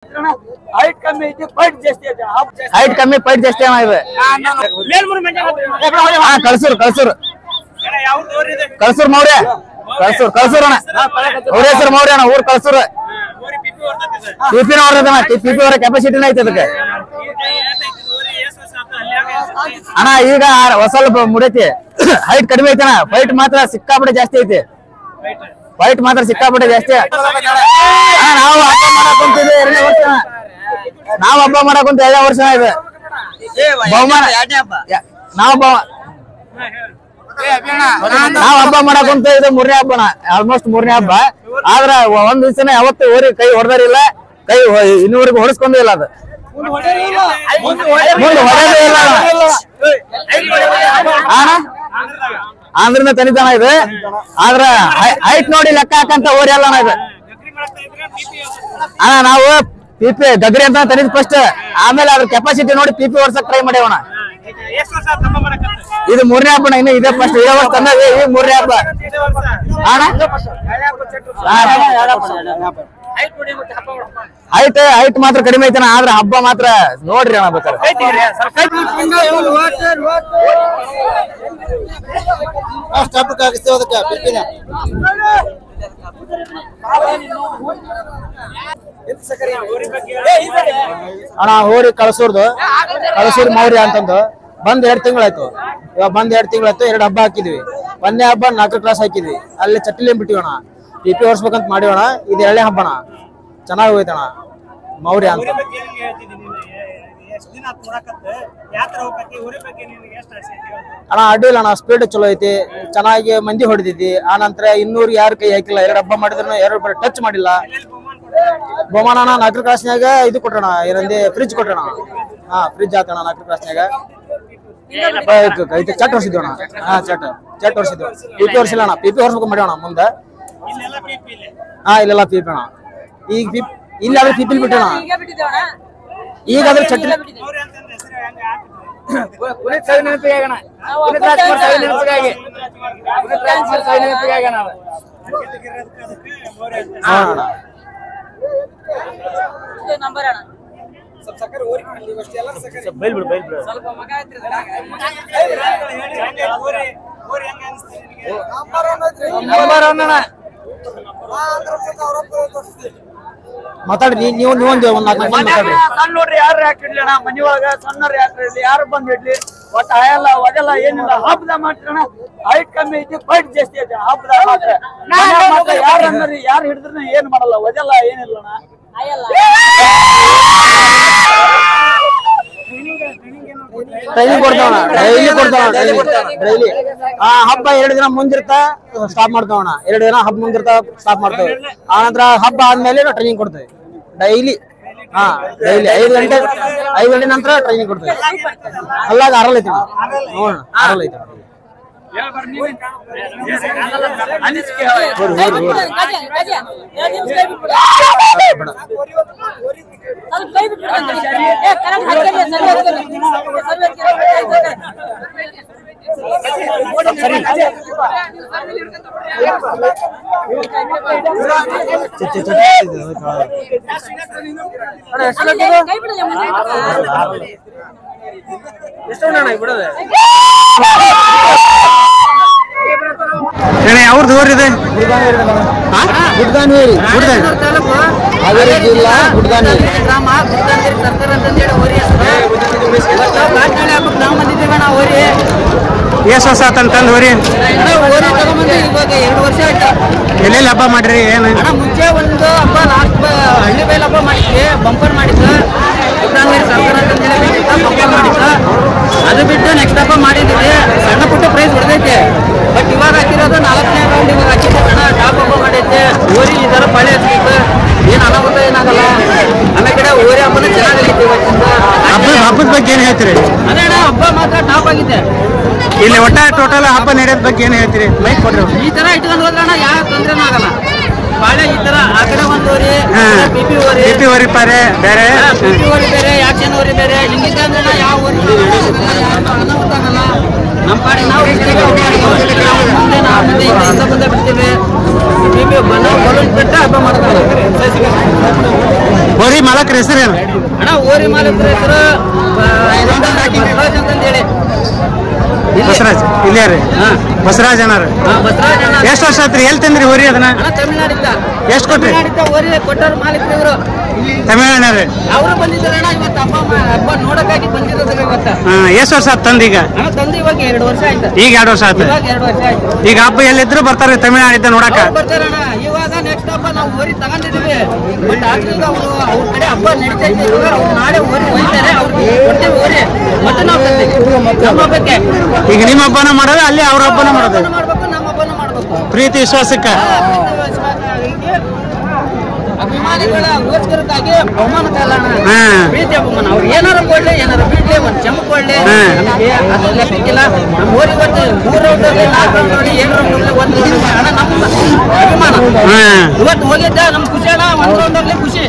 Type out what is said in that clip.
Height ಕಮ್ಮಿ ಐತಿ fight ಜಾಸ್ತಿ ಐತಿ ಹೈಟ್ ಕಮ್ಮಿ ಫೈಟ್ ಜಾಸ್ತಿ ಇದೆ ಕಳ್ಸೂರು ಕಳ್ಸೂರು ಕಳ್ಸೂರು ಮೌರ್ಯ ಕಳ್ಸೂರು ಅಣ್ಣ ಅವ್ರ ಹೆಸರು ಮೌರ್ಯ ಅಣ್ಣ ಊರ್ ಕಳ್ಸೂರು ಪಿಪಿನ ಹೊರದಣ್ಣ ಪಿಪಿ ಅವರ ಕೆಪಾಸಿಟಿನ ಐತಿ ಅದಕ್ಕೆ ಅಣ್ಣ ಈಗ ಸ್ವಲ್ಪ ಮುಡೈತಿ ಹೈಟ್ ಕಡಿಮೆ ಐತಣ್ಣ ಫೈಟ್ ಮಾತ್ರ ಸಿಕ್ಕಾಪಟ್ಟೆ ಜಾಸ್ತಿ ಐತಿ ಫೈಟ್ ಮಾತ್ರ ಸಿಕ್ಕಾಪಟ್ಟೆ ಜಾಸ್ತಿ ನಾವು ಹಬ್ಬ ಮಾಡಕ್ ಕುಂತಿದ್ವಿ 2ನೇ ವರ್ಷ ನಾವು ಹಬ್ಬ ಮಾಡಕ್ ಕುಂತ 2ನೇ ವರ್ಷ ಇದೆ ಬಹುಮಾನ ನಾವ್ ಹಬ್ಬ ಮಾಡಕ್ ಕುಂತ ಇದು 3ನೇ ಹಬ್ಬನ ಆಲ್ಮೋಸ್ಟ್ 3ನೇ ಹಬ್ಬ ಆದ್ರ ಒಂದ್ ದಿವಸನ ಯಾವತ್ತು ಓರಿ ಕೈ ಹೊಡೆದಾರಿಲ್ಲ ಕೈ ಇನ್ನೂವರೆಗೂ ಹೊಡಿಸ್ಕೊಂಡಿಲ್ಲ ಅದು ಆಂಧ್ರನ ತನಿತಾನ ಇದೆ ಆದ್ರ ಹೈಟ್ ನೋಡಿ ಲೆಕ್ಕ ಹಾಕಂತ ಓರಿ ಅಲ್ಲ ಇದು ಅಣ್ಣ ನಾವು ಪಿಪಿ ಗಗ್ರಿ ಅಂತ ತನಿದ್ ಫಸ್ಟ್ ಆಮೇಲೆ ಅದ್ರ ಕೆಪಾಸಿಟಿ ನೋಡಿ ಪಿಪಿ ಓಡ್ಸಕ್ ಟ್ರೈ ಮಾಡ್ಯಾವಣ ಇದು 3ನೇ ಹಬ್ಬ ಇನ್ನು ಇದೆ ಫಸ್ಟ್ ಇದೇ ವರ್ಷ ತಂದವಿ ಈಗ 3ನೇ ಹಬ್ಬ ಹೈಟ್ ಮಾತ್ರ ಕಡಿಮೆ ಐತನ ಆದ್ರೆ ಹಬ್ಬ ಮಾತ್ರ ನೋಡ್ರಿ ಅಣ್ಣ ಬೇಕಾರೆ ಅಣ್ಣ ಹೋರಿ ಕಳಸೂರ್ದು ಮೌರ್ಯ ಅಂತಂದು ಬಂದ್ 2 ತಿಂಗಳಾಯ್ತು ಇವಾಗ ಬಂದ್ 2 ತಿಂಗಳಾಯ್ತು 2 ಹಬ್ಬ ಹಾಕಿದ್ವಿ 1ನೇ ಹಬ್ಬ 4 ಕ್ಲಾಸ್ ಹಾಕಿದ್ವಿ ಅಲ್ಲಿ ಚಟ್ಲಿ ಬಿಟ್ಟಿವಣ ಪಿಪಿ ಹೊಡ್ಸ್ಬೇಕಂತ ಮಾಡಿವಣ ಇದು 2ನೇ ಹಬ್ಬಣ ಚೆನ್ನಾಗಿ ಹೋಯ್ತಣ್ಣ ಮೌರ್ಯ ಅಂತ ಅಣ್ಣ ಅಡ್ಡಿಲ್ಲ ಅಣ್ಣ ಸ್ಪೀಡ್ ಚಲೋ ಐತಿ ಚೆನ್ನಾಗಿ ಮಂದಿ ಹೊಡೆದಿದ್ದಿ ಆ ನಂತರ 200 ಯಾರು ಕೈ ಹಾಕಿಲ್ಲ 2 ಹಬ್ಬ ಮಾಡಿದ್ರು 2 ಟಚ್ ಮಾಡಿಲ್ಲ ಬಹುಮಾನ 4 ಕ್ಲಾಸ್ನಾಗ ಇದು ಕೊಟ್ಟಣ ಏನಂದೆ ಫ್ರಿಜ್ ಕೊಟ್ಟಣ ಫ್ರಿಜ್ ಹಾಕೋಣ 4 ಕ್ಲಾಸ್ನಾಗ ಚಟ್ ಹೊರ್ಸಿದ್ವಿ ಅಣ್ಣ ಚಟ್ ಹೊರ್ಸಿದ್ವಿ ಪಿಪಿ ಹೊರ್ಸಿಲ್ಲ ಅಣ್ಣ ಪಿಪಿ ಹೊರ್ಸ್ಬೇಕು ಮಾಡ್ಯೋಣ ಮುಂದೆ ಇಲ್ಲೆಲ್ಲ ಪಿಪಿ ಅಣ್ಣ ಈಗ ಇಲ್ಲಾದ್ರೆ ಪಿಪಿಲ್ ಬಿಟ್ಟಣ ಈಗಾದ್ರೆ ಚಟ್ರಿ ಮಾತಾಡ್ರಿ ನೀವು ಸಣ್ಣ ನೋಡ್ರಿ ಯಾರು ಹಾಕಿಡ್ಲಿ ಅಣ್ಣ ಮನಿ ಒಳಗ ಸಣ್ಣವ್ರು ಯಾಕಿರ್ಲಿ ಯಾರು ಬಂದ್ ಇಡ್ಲಿ ಒಟ್ಟ ಅಯಲ್ಲ ಒದೆಲ್ಲ ಏನಿಲ್ಲ ಹಬ್ಬದ ಮಾಡ್ತೀರಣ್ಣ ಹೈಟ್ ಕಮ್ಮಿ ಐತಿ ಫೈಟ್ ಜಾಸ್ತಿ ಐತಿ ಹಬ್ಬದ ಮಾತ್ರ ಯಾರು ಅಂದ್ರಿ ಯಾರು ಹಿಡಿದ್ರು ಏನ್ ಮಾಡಲ್ಲ ಒದೆಲ್ಲ ಏನಿಲ್ಲ ಅಣ್ಣ ಟ್ರೈನಿಂಗ್ ಕೊಡ್ತಾವಣ ಡೈಲಿ ಹಬ್ಬ 2 ದಿನ ಮುಂದಿರ್ತಾ ಸ್ಟಾಪ್ ಮಾಡ್ತಾವಣ 2 ದಿನ ಹಬ್ಬ ಮುಂದಿರ್ತಾ ಸ್ಟಾಪ್ ಮಾಡ್ತೇವೆ ಆ ನಂತರ ಹಬ್ಬ ಆದ್ಮೇಲೆ ನಾವು ಟ್ರೈನಿಂಗ್ ಕೊಡ್ತೇವೆ ಡೈಲಿ ಡೈಲಿ 5 ಗಂಟೆ ನಂತರ ಟ್ರೈನಿಂಗ್ ಕೊಡ್ತೇವೆ ಅಲ್ಲಾಗ ಆರಲ್ ಐತಿ ನೋಡೋಣ ಆರಲ್ ಐತಿ ಯಾವ್ದು ಊರಿದೆ ಗುಡ್ಗಾನ್ವೇರಿ ಹಾವೇರಿ ಜಿಲ್ಲಾ ಗುಡ್ಗಾನ್ವೇರಿ ಎಷ್ಟು ವರ್ಷ ಆತಂತಂದು ಹೋರಿ ಎಲ್ಲೆಲ್ಲಿ ಹಬ್ಬ ಮಾಡ್ರಿ ಏನು ಮುಂಚೆ ಒಂದು ಹಬ್ಬ ಲಾಸ್ಟ್ ಹಳ್ಳಿ ಬೈಲ್ ಹಬ್ಬ ಮಾಡಿದ್ವಿ ಬಂಪರ್ ಮಾಡಿದ್ದು ಬಂಪರ್ ಮಾಡಿದ್ದು ಅದು ಬಿಟ್ಟು ನೆಕ್ಸ್ಟ್ ಹಬ್ಬ ಮಾಡಿದ್ವಿ ಸಣ್ಣ ಪುಟ್ಟ ಪ್ರೈಸ್ ಹೊಡೆದೈತೆ ಬಟ್ ಇವಾಗ ಹಾಕಿರೋದು 4ನೇ ರೌಂಡ್ ಇವಾಗ ಹಾಕಿದ್ದೆ ಸಣ್ಣ ಟಾಪ್ ಹಬ್ಬ ಮಾಡೈತೆ ಓರಿ ಈ ಥರ ಪಳೆ ಹಚ್ಬೇಕು ಏನು ಅನಾಹುತ ಏನಾಗಲ್ಲ ಆಮೇಲೆ ಕಡೆ ಓರಿ ಹಬ್ಬನ ಚೆನ್ನಾಗೈತೆ ಇವತ್ತಿಂದ ಹಬ್ಬದ ಬಗ್ಗೆ ಏನು ಹೇಳ್ತೀರಿ ಅದೇ ಅಣ್ಣ ಹಬ್ಬ ಮಾತ್ರ ಟಾಪ್ ಆಗಿದೆ ಇಲ್ಲಿ ಒಟ್ಟ ಟೋಟಲ್ ಹಬ್ಬ ನಡೆಯೋದ್ ಬಗ್ಗೆ ಏನು ಹೇಳ್ತೀರಿ ಮೈಕ್ ಕೊಡ್ರಿ ಈ ತರ ಇಟ್ಕೊಂಡು ಹೋದ್ರಣ್ಣ ಯಾವ ತೊಂದ್ರೆನೂ ಆಗಲ್ಲ ಬಾಳೆ ಈ ತರ ಆ ಕಡೆ ಒಂದು ಓರಿ ಪಿಪಿ ಓರಿ ಬೇರೆ ಪಿಪಿ ಓರಿ ಬೇರೆ ಆಕ್ಷನ್ ಓರಿ ಬೇರೆ ಹಿಂಗಿದ್ದ ಅಂದ್ರೆ ಯಾವ ಓರಿ ಅನಾಹುತ ಆಗಲ್ಲ ನಮ್ಮ ಪಾಡಿಗೆ ನಾವು ಬಿಡ್ತೀವಿ, ಮುಂದೆ ಬಿಡ್ತೀವಿ. ನಾವು ಬಲೂನ್ ಬಿಟ್ಟು ಹಬ್ಬ ಮಾಡ್ತೀವಿ. ಹೋರಿ ಮಾಲಕ್ರ ಹೆಸರು ಏನು ಅಣ್ಣ? ಓರಿ ಮಾಲಕ್ರ ಹೆಸರು ಬಸವರಾಜ್ ಅಂತಂದೇಳಿ. ಬಸವರಾಜ್ ಇಲ್ಲೇ ರೀ? ಬಸವರಾಜ್ ಅಣ್ಣ ರೀ. ಬಸವರಾಜ್ ಅಣ್ಣ. ಎಷ್ಟು ವರ್ಷ ಆತ್ರಿ? ಎಲ್ಲಿ ತಂದ್ರಿ ಹೋರಿ ಅದನ್ನ? ತಮಿಳ್ನಾಡಿಂದ. ಎಷ್ಟು ಕೊಟ್ರಿ? ಓರಿ ಕೊಟ್ಟವ್ರು ಮಾಲೀಕರು ಇವರು ತಮಿಳ್ನಾಡ ರೀ. ಅವರು ಬಂದಿದ್ದಾರೆ ಅಣ್ಣ ಇವತ್ತು ಹಬ್ಬ ನೋಡಕ್ಕಾಗಿ ಬಂದಿರೋದ್ರಿ ಇವತ್ತು. ಎಷ್ಟು ವರ್ಷ ಆತ್ ತಂದ? ಈಗ ತಂದು ಇವಾಗ 2 ವರ್ಷ ಆಯ್ತು. ಈಗ 2 ವರ್ಷ ಆಯ್ತು. ಇವಾಗ 2 ವರ್ಷ ಆಯ್ತು. ಈಗ ಹಬ್ಬ ಎಲ್ಲಿದ್ರು ಬರ್ತಾರೆ ತಮಿಳ್ನಾಡಿಂದ ನೋಡಕ ಬರ್ತಾರಣ್ಣ. ಇವಾಗ ನೆಕ್ಸ್ಟ್ ಹಬ್ಬ ನಾವು ಓರಿ ತಗೊಂಡಿದ್ದೀವಿ. ಬಟ್ ಆದ್ರೆ ಈಗ ಅವ್ರ ಕಡೆ ಹಬ್ಬ ನಡೀತೈತೆ. ಅವ್ರು ನಾಳೆ ಓರಿ ಒಯ್ತಾರೆ, ಅವ್ರಿಗೆ ಕೊಡ್ತೇವೆ ಓರಿ. ಮತ್ತೆ ನಾವು ನಮ್ಮ ಹಬ್ಬಕ್ಕೆ ಈಗ ನಿಮ್ಮ ಹಬ್ಬನ ಮಾಡೋದು, ಅಲ್ಲಿ ಅವ್ರ ಹಬ್ಬನ ಮಾಡೋದು. ಮಾಡ್ಬೇಕು, ನಮ್ಮ ಹಬ್ಬನ ಮಾಡ್ಬೇಕು. ಪ್ರೀತಿ ವಿಶ್ವಾಸಕ್ಕ ಅಭಿಮಾನಿಗಳ ಗೋಸ್ಕರಕ್ಕಾಗಿ ಬಹುಮಾನ ಕಾಲಣ ಹ್ಮ್. ಪ್ರೀತಿ ಬಹುಮಾನ. ಅವ್ರು ಏನಾರ ಕೊಡ್ಲಿ, ಏನಾರ ಬಿಡ್ಲಿ, ಒಂದ್ ಚಮಕ್ ಕೊಡ್ಲಿ, ನಮಗೆ ಅದು ಲೆಕ್ಕಕ್ಕಿಲ್ಲ. ನಮ್ಮ ಊರಿಗೆ ಇವತ್ತು 3 ರೌಂಡಲ್ಲಿ 4 ರೌಂಡಲ್ಲಿ 7 ರೌಂಡಲ್ಲಿ 1 ರೌಂಡ್ ಹಣ ನಮ್ಮ ಅಭಿಮಾನ. ಇವತ್ತು ಹೋಗಿದ್ದ ನಮ್ ಖುಷಿ ಅಣ್ಣ. 1 ರೌಂಡಲ್ಲಿ ಖುಷಿ.